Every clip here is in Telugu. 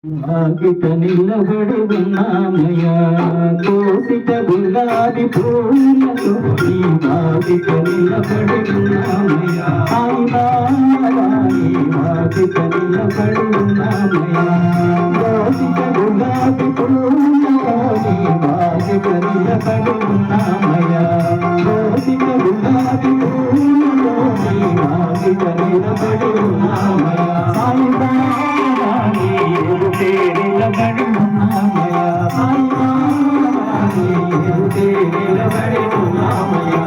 ఆగిట నిలబడి ఉన్నామయ్యా కోసిట గులాబీ పూలతో ఈ ఆగిట నిలబడి ఉన్నామయ్యా ఆగిట నిలబడి ఉన్నామయ్యా కోసిట గులాబీ పూలతో ఈ ఆగిట నిలబడి ఉన్నామయ్యా కోసిట గులాబీ పూలతో ఈ ఆగిట నిలబడి ఉన్నామయ్యా నిలబడి ఉన్నామయ్యా నిలబడి ఉన్నామయ్యా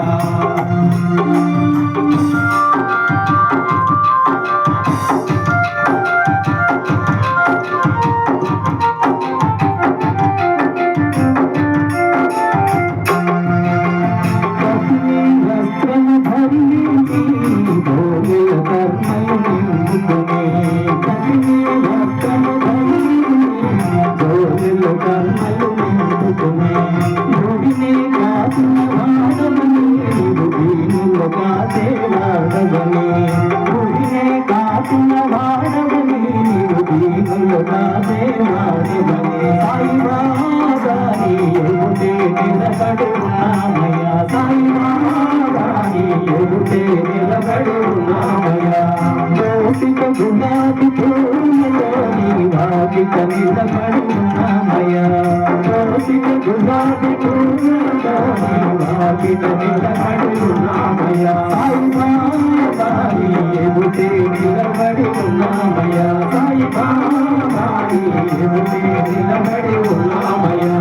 వస్త్రము ధరించి భోగిల కర్మలు నింపుకునే వస్త్రము కర్మలు నింపుకునే భూమిని కాసిన వాడవని భూమిలో కాసే వాడవని భూమిని కాసిన వాడవని భూమిలో కాసే వాడవని సాయిబాబాని ఎదుటే నిలబడి ఉన్నామయ్యా సాయిబాబాని ఎదుటే నిలబడి ఉన్నామయ్యా దోషిత గులాబీ పూలతోని వాకిట నిలబడి ఉన్నామయ్యా దోషిత గులాబీ పూలతోని వాకిట నిలబడి ఉన్నామయ్యా సాయిబాబాని ఎదుటే నిలబడి ఉన్నామయ్యా సాయిబాబాని ఎదుటే నిలబడి ఉన్నామయ్యా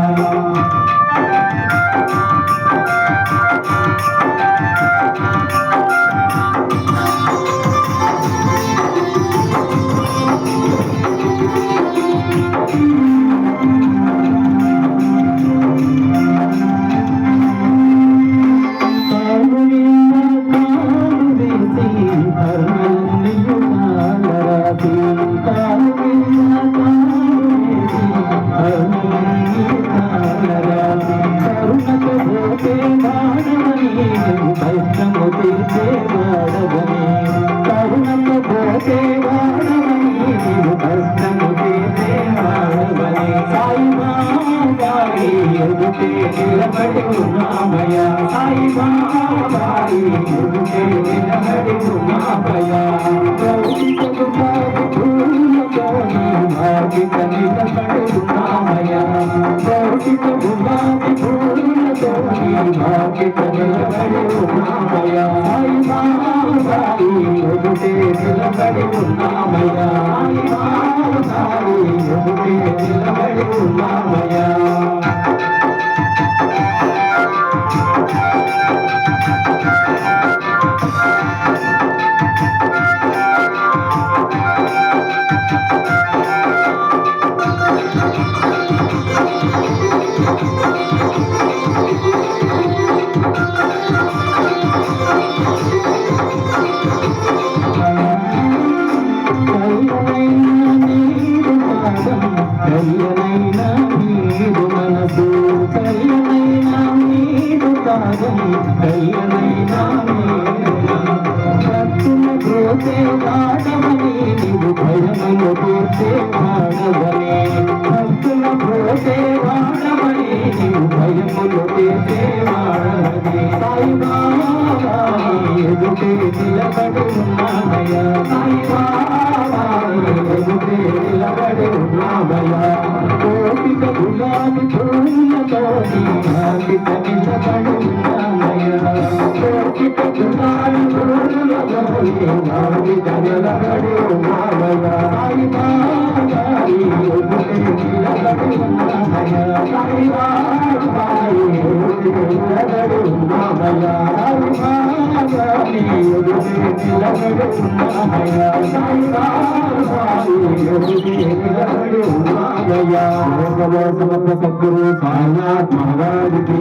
నిలబడి ఉన్నామయ్యా సాయిబాబాని ఎదుటే నిలబడి ఉన్నామయ్యా భౌతిక పూలతోని భాగిక నిలబడి ఉన్నామయ్యా భౌతిక గులాబీ పూలతోని భాగిక నిలబడి ఉన్నామయ్యా సాయిబాబాని ఎదుటే నిలబడి ఉన్నామయ్యా సాయిబాబాని ఎదుటే నిలబడి ఉన్నామయ్యా కయ్యనైనా నీరు మనసు కయ్యనైనా నీరు కాగం కయ్యనైనా భక్తుల పోతే వాడవని నీవు భయములు పోతే వాడవని భక్తుల పోతే వాడవని నీవు భయములు పోతే వాడవని సాయిబాబాని ఎదుటే నిలబడి ఉన్నామయ్యా సాయిబాబాని ఎదుటే నిలబడి ఉన్నామయ్యా కోపిక గులాబీ పూలతోని భాగిక నిలబడి ఉన్నామయ్యా కోపిక గులాబీ పూలతోని భాగిక నిలబడి ఉన్నామయ్యా సాయిబాబాని ఎదుటే నిలబడి ఉన్నామయ్యా సాయిబాబాని ఎదుటే నిలబడి ఉన్నామయ్యా సాయిబాబాని ఎదుటే నిలబడి ఉన్నామయ్యా సాయిబాబాని ఎదుటే నిలబడి ఉన్నామయ్యా సమర్థ సద్గురు సాయినాథ్ మహారాజ్ की